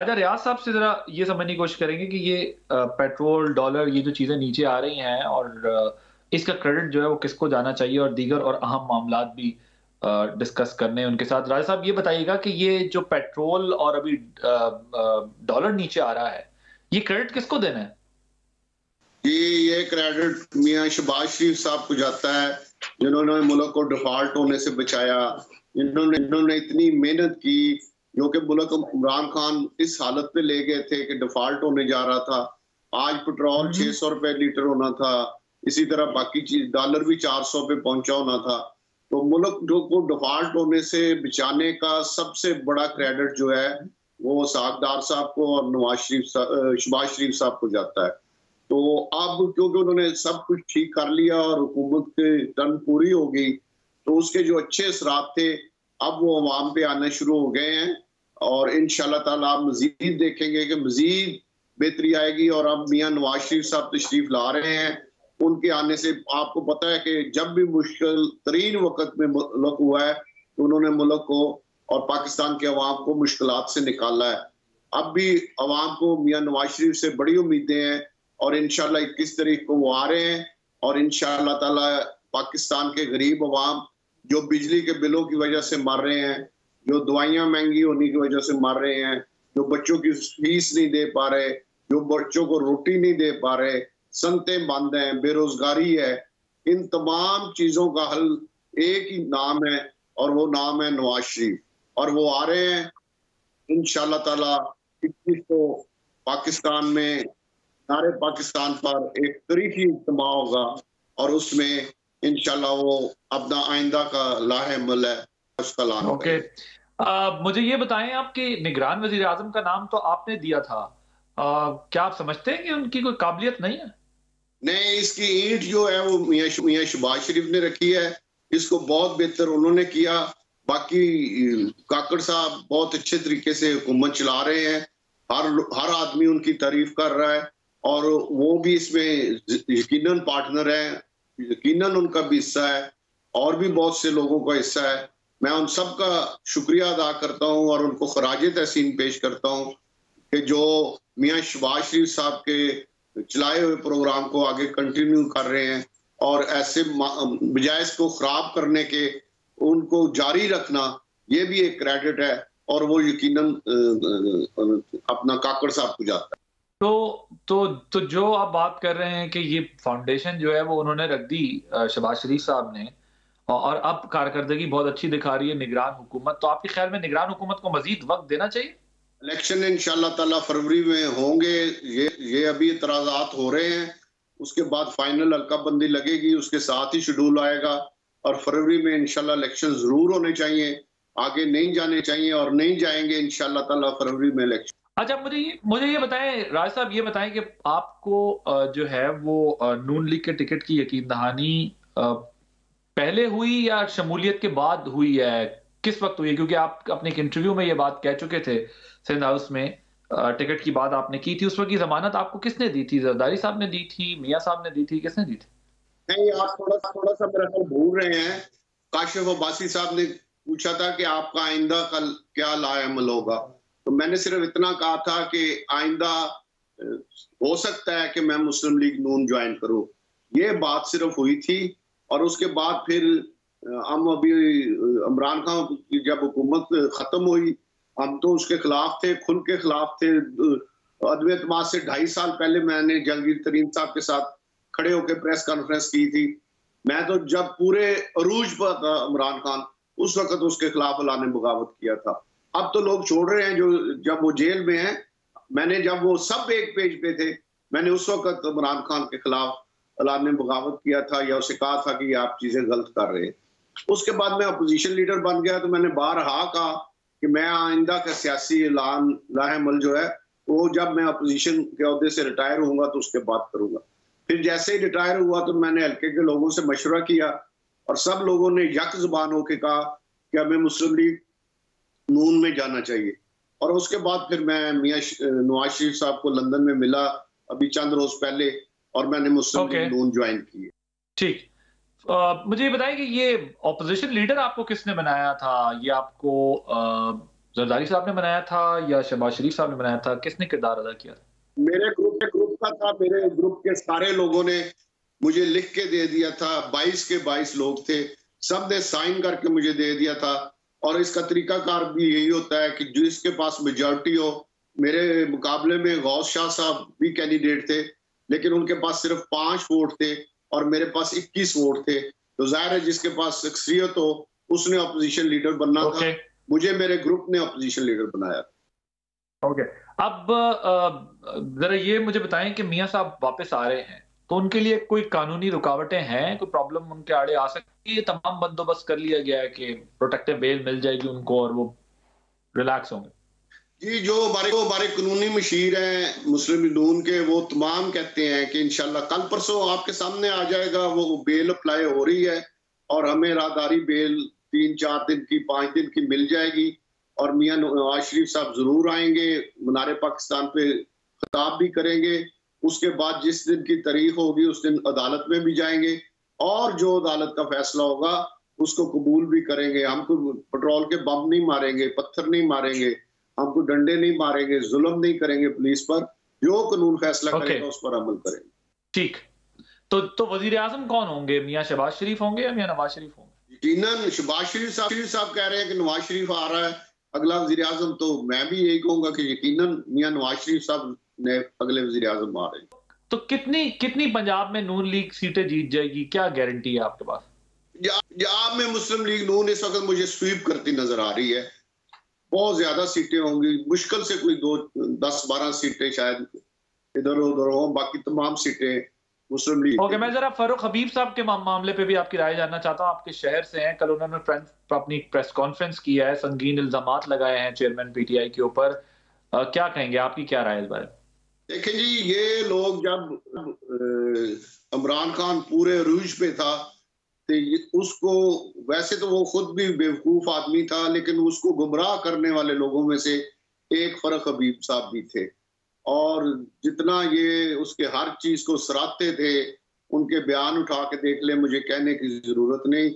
अच्छा, रियाज साहब से ज़रा ये समझने की कोशिश करेंगे कि ये पेट्रोल, डॉलर ये जो चीज़ें नीचे आ रही हैं और इसका क्रेडिट जो है वो किसको जाना चाहिए और दीगर और अहम मामलात भी डिस्कस करने हैं उनके साथ। राजा साहब ये बताइएगा कि ये जो पेट्रोल और अभी डॉलर नीचे आ रहा है, ये क्रेडिट किसको देना है? ये क्रेडिट मियाँ शहबाज शरीफ साहब को जाता है, जिन्होंने मुल्क को डिफॉल्ट होने से बचाया, जिन्होंने इतनी मेहनत की, जो कि मुल्क इमरान खान इस हालत पे ले गए थे कि डिफॉल्ट होने जा रहा था। आज पेट्रोल हुँ, हुँ। 600 रुपए लीटर होना था, इसी तरह बाकी चीज डॉलर भी 400 पे पहुंचा होना था। तो मुल्क जो को डिफॉल्ट होने से बचाने का सबसे बड़ा क्रेडिट जो है वो सागदार साहब को और शहबाज शरीफ साहब को जाता है। तो अब क्योंकि उन्होंने सब कुछ ठीक कर लिया और हुकूमत की टर्म पूरी हो गई, तो उसके जो अच्छे असरात थे, अब वो अवाम पे आने शुरू हो गए हैं और इंशाल्लाह ताला आप मज़ीद देखेंगे कि मज़ीद बेहतरी आएगी और अब मियाँ नवाज शरीफ साहब तशरीफ ला रहे हैं। उनके आने से आपको पता है कि जब भी मुश्किल तरीन वक़्त में मुल्क हुआ है, तो उन्होंने मुल्क को और पाकिस्तान के अवाम को मुश्किलात से निकाला है। अब भी अवाम को मियाँ नवाज शरीफ से बड़ी उम्मीदें हैं और इंशाल्लाह 21 तारीख को वो आ रहे हैं और इंशाल्लाह ताला पाकिस्तान के गरीब अवाम जो बिजली के बिलों की वजह से मर रहे हैं, जो दवाइयां महंगी होने की वजह से मर रहे हैं, जो बच्चों की फीस नहीं दे पा रहे, जो बच्चों को रोटी नहीं दे पा रहे, सनतें बंद हैं, बेरोजगारी है, इन तमाम चीजों का हल एक ही नाम है और वो नाम है नवाज शरीफ। और वो आ रहे हैं इंशाल्लाह ताला 21 को पाकिस्तान में सारे पाकिस्तान पर एक तारीखी इज्तिमा होगा और उसमें इंशाल्लाह वो अपना आइंदा का लाहेमल है, उसका ऐलान ओके। करेंगे। मुझे ये बताएँ आप कि निगरान वज़ीर-ए-आज़म का नाम तो आपने दिया था। क्या आप समझते हैं कि उनकी कोई काबिलियत नहीं है? नहीं, इसकी ईंट जो है वो मियाँ शहबाज शरीफ ने रखी है, इसको बहुत बेहतर उन्होंने किया। बाकी काकड़ साहब बहुत अच्छे तरीके से हुकूमत चला रहे हैं, हर हर आदमी उनकी तारीफ कर रहा है और वो भी इसमें यकीनन पार्टनर है, यकीनन उनका भी हिस्सा है और भी बहुत से लोगों का हिस्सा है। मैं उन सबका शुक्रिया अदा करता हूँ और उनको खराज तहसीन पेश करता हूँ कि जो मियाँ शहबाज शरीफ साहब के चलाए हुए प्रोग्राम को आगे कंटिन्यू कर रहे हैं और ऐसे बजाय इसको खराब करने के उनको जारी रखना, ये भी एक क्रेडिट है और वो यकीनन अपना काकड़ साहब को जाता है। तो जो आप बात कर रहे हैं कि ये फाउंडेशन जो है वो उन्होंने रख दी शहबाज शरीफ साहब ने और अब कारकर्दगी बहुत अच्छी दिखा रही है निगरान हुकूमत, तो आपके ख्याल में निगरान हुकूमत को मज़ीद वक़्त देना चाहिए? इलेक्शन इंशाल्लाह ताला फरवरी में होंगे। ये अभी इतराजात हो रहे हैं, उसके बाद फाइनल हल्काबंदी लगेगी, उसके साथ ही शेड्यूल आएगा और फरवरी में इंशाल्लाह इलेक्शन जरूर होने चाहिए, आगे नहीं जाने चाहिए और नहीं जाएंगे इंशाल्लाह ताला फरवरी में इलेक्शन। अच्छा, मुझे ये बताएँ राज साहब, ये बताएँ कि आपको जो है वो नून लीग के टिकट की यकीन दहानी पहले हुई या शमूलियत के बाद हुई है? किस वक़्त हुई है? क्योंकि आप अपने एक इंटरव्यू में ये बात कह चुके थे सिंध हाउस में, टिकट की बात आपने की थी, उस वक़्त की ज़मानत आपको किसने दी थी? ज़रदारी साहब ने दी थी, मियाँ साहब ने दी थी, किसने दी थी? नहीं, आप थोड़ा सा मेरा ख्याल भूल रहे हैं। काशिफ अब्बासी साहब ने पूछा था कि आपका आइंदा कल क्या लाएमल होगा, तो मैंने सिर्फ इतना कहा था कि आइंदा हो सकता है कि मैं मुस्लिम लीग नून ज्वाइन करूं, ये बात सिर्फ हुई थी। और उसके बाद फिर हम अभी इमरान खान की जब हुकूमत खत्म हुई, हम तो उसके खिलाफ थे, खुल के खिलाफ थे। अदम एतमाद से 2.5 साल पहले मैंने जहांगीर तरीन साहब के साथ खड़े होकर प्रेस कॉन्फ्रेंस की थी। मैं तो जब पूरे अरूज पर था इमरान खान, उस वक्त उसके खिलाफ अलान बगावत किया था। अब तो लोग छोड़ रहे हैं जो जब वो जेल में है। मैंने जब वो सब एक पेज पे थे, मैंने उस वक्त इमरान खान के खिलाफ अलान बगावत किया था या उसे कहा था कि आप चीजें गलत कर रहे हैं। उसके बाद मैं अपोजिशन लीडर बन गया तो मैंने बारहा कहा कि मैं आइंदा का सियासी ऐलान लाहेमल जो है वो जब मैं अपोजिशन के अहदे से रिटायर होऊंगा तो उसके बाद करूंगा। फिर जैसे ही रिटायर हुआ तो मैंने हल्के के लोगों से मशवरा किया और सब लोगों ने यक जुबान होकर कहा कि हमें मुस्लिम लीग नून में जाना चाहिए। और उसके बाद फिर मैं मियाँ नवाज शरीफ साहब को लंदन में मिला अभी चंद रोज पहले और मैंने मुस्लिम ओके, लीग नून ज्वाइन की। ठीक। मुझे ये बताइए कि ये ऑपोज़िशन लीडर आपको किसने बनाया था? ये आपको जरदारी साहब ने बनाया था या शहबाज शरीफ साहब ने बनाया था? किसने किरदार अदा किया था? मेरे ग्रुप का था। मेरे ग्रुप के सारे लोगों ने मुझे लिख के दे दिया था। 22 के 22 लोग थे, सब ने साइन करके मुझे दे दिया था। और इसका तरीकाकार भी यही होता है कि जिसके पास मेजॉरिटी हो। मेरे मुकाबले में गौस शाह साहब भी कैंडिडेट थे, लेकिन उनके पास सिर्फ 5 वोट थे और मेरे पास 21 वोट थे। तो जाहिर है जिसके पास शख्सियत हो उसने अपोजिशन लीडर बनना था। मुझे मेरे ग्रुप ने अपोजिशन लीडर बनाया। ओके। अब जरा ये मुझे बताएं कि मियां साहब वापस आ रहे हैं, तो उनके लिए कोई कानूनी रुकावटें हैं? कोई प्रॉब्लम उनके आड़े आ सकती है? ये तमाम बंदोबस्त कर लिया गया है कि प्रोटेक्टिव बेल मिल जाएगी उनको और वो रिलैक्स होंगे? जी, जो हमारे कानूनी मशीर हैं मुस्लिम नून के, वो तमाम कहते हैं कि इंशाल्लाह कल परसों आपके सामने आ जाएगा। वो बेल अप्लाई हो रही है और हमें राहदारी बेल 3-4 दिन की, 5 दिन की मिल जाएगी। और मियां नवाज शरीफ साहब जरूर आएंगे, मुनारे पाकिस्तान पे खिताब भी करेंगे। उसके बाद जिस दिन की तारीख होगी उस दिन अदालत में भी जाएंगे और जो अदालत का फैसला होगा उसको कबूल भी करेंगे। हमको पेट्रोल के बम नहीं मारेंगे, पत्थर नहीं मारेंगे, हमको डंडे नहीं मारेंगे, जुल्म नहीं करेंगे पुलिस पर। जो कानून फैसला करेगा उस पर अमल करेंगे। ठीक। तो वजीर आजम कौन होंगे? मियां शहबाज शरीफ होंगे या मियां नवाज शरीफ होंगे? यकीनन शहबाज शरीफ साहब कह रहे हैं कि नवाज शरीफ आ रहा है अगला वजीर आजम, तो मैं भी यही कहूंगा कि यकीनन मियां नवाज शरीफ साहब ने अगले वजीर आजम आ रहे हैं। तो कितनी कितनी पंजाब में नून लीग सीटें जीत जाएगी? क्या गारंटी है आपके पास? पंजाब में मुस्लिम लीग नून इस वक्त मुझे स्वीप करती नजर आ रही है। बहुत ज्यादा सीटें होंगी, मुश्किल से कोई 10-12 सीटें शायद इधर उधर हो, बाकी तमाम सीटें मुस्लिम लीग। ओके, मैं जरा फारूक हबीब साहब के मामले पे भी आपकी राय जानना चाहता हूँ। आपके शहर से हैं, कल उन्होंने अपनी प्रेस कॉन्फ्रेंस किया है, संगीन इल्जामात लगाए हैं चेयरमैन पीटीआई के ऊपर। क्या कहेंगे, आपकी क्या राय है इस बारे में? देखें जी, ये लोग जब इमरान खान पूरे अरूज पे था तो उसको, वैसे तो वो खुद भी बेवकूफ आदमी था, लेकिन उसको गुमराह करने वाले लोगों में से एक फर्रुख हबीब साहब भी थे। और जितना ये उसके हर चीज को सराहते थे, उनके बयान उठा के देख ले, मुझे कहने की जरूरत नहीं।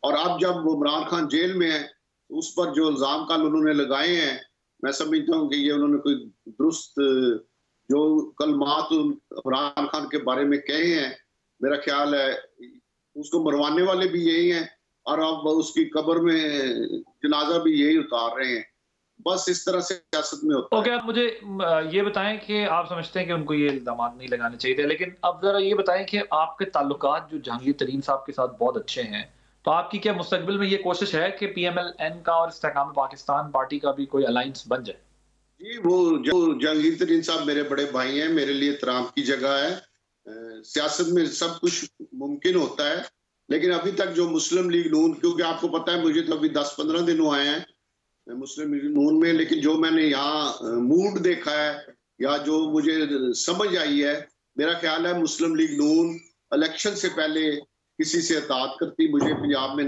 और अब जब इमरान खान जेल में है, उस पर जो इल्जाम कल उन्होंने लगाए हैं, मैं समझता हूँ कि ये उन्होंने कोई दुरुस्त जो कलमात इमरान खान के बारे में कहे हैं, मेरा ख्याल है उसको मरवाने वाले भी यही हैं और अब उसकी कब्र में जनाजा भी यही उतार रहे हैं। बस इस तरह से सियासत में होता है। ओके, आप मुझे ये बताएं कि आप समझते हैं कि उनको ये इल्जामात नहीं लगाने चाहिए थे, लेकिन अब जरा ये बताएं कि आपके ताल्लुकात जो जहांगीर तरीन साहब के साथ बहुत अच्छे हैं, तो आपकी क्या मुस्तकबिल में ये कोशिश है कि पीएमएल-एन का और इस्तेहकाम पाकिस्तान पार्टी का भी कोई अलायंस बन जाए? जी, वो जो जहांगीर तरीन साहब मेरे बड़े भाई हैं, मेरे लिए तराम की जगह है। सियासत में सब कुछ मुमकिन होता है, लेकिन अभी तक जो मुस्लिम लीग नून, क्योंकि आपको पता है मुझे तो अभी 10-15 दिन हुए हैं मुस्लिम लीग नून में, लेकिन जो मैंने यहाँ मूड देखा है या जो मुझे समझ आई है, मेरा ख्याल है मुस्लिम लीग नून इलेक्शन से पहले किसी से इताअत करती मुझे पंजाब में